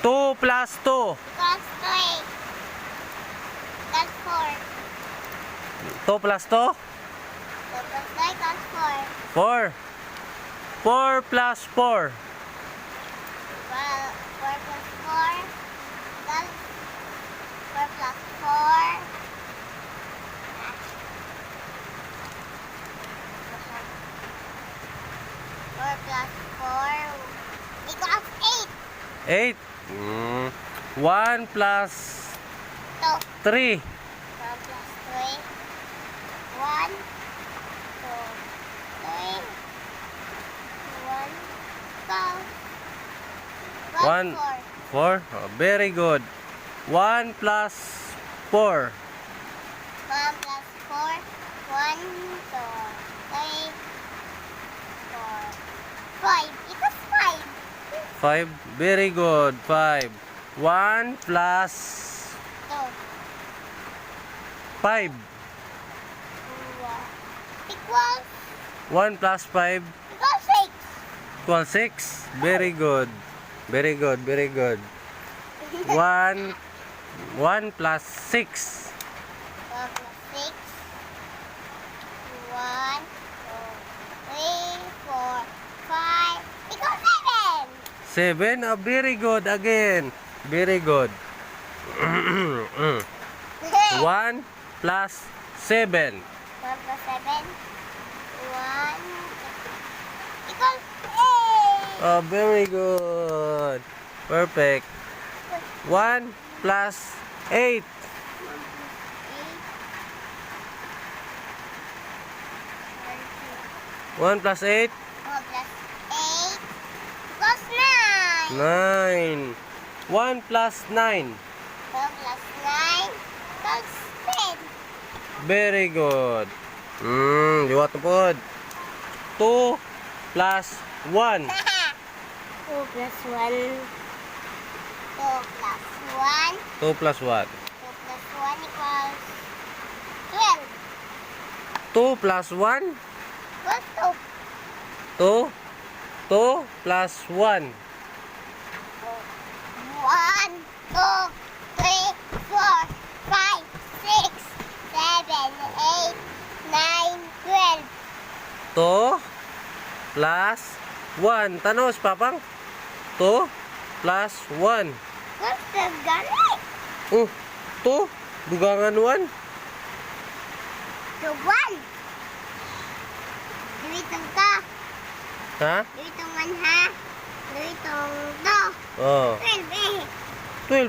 2 plus 2. Plus 3. Plus 4. 2 plus 2? 2 plus 3 plus 4. 4. 4 plus 4. Well, 4 plus 4. Plus 4 plus 4. 4 plus 4 equals 8. 8. 1 plus 2. 3. 1 plus 3. 1, 2, 3. 1, 1, 4. Oh, very good. 1 plus 4. 1 plus 4. 1, 2, 3, 4, 5. Equals 5. 5. Very good. 5. 1 plus 2. 5. Equals 1 plus 5 6. equals 6. Very good. Very good. Very good. 1 plus 6. 1 plus 6. 1, 2, 3, 4, 5. Equals 7. 7. Oh, very good again. Very good. 1 plus 7. 1 plus 7. 1 equals 8. Oh, very good. Perfect. 1 plus 8. 1 plus 8. 1 plus 8 equals 9. 9. 1 plus 9. 1 plus 9 equals 10. Very good. Liwat na po. 2 plus 1. 2 plus 1. 2 plus 1. 2 plus 1. 2 plus 1 equals 2 12. plus 1. Equals 2. 2. 2 plus 1. 1, 2, 3, 4, 5, 6, 7, 8, 9, 12. 2 plus 1. Tanos, papang. 2 plus 1. What's the ganit? 2. Dugangan 1. The 1. Duitong ka. Ha? Duitong 1 ha. Duitong 2. Oh. 12 eh. 12.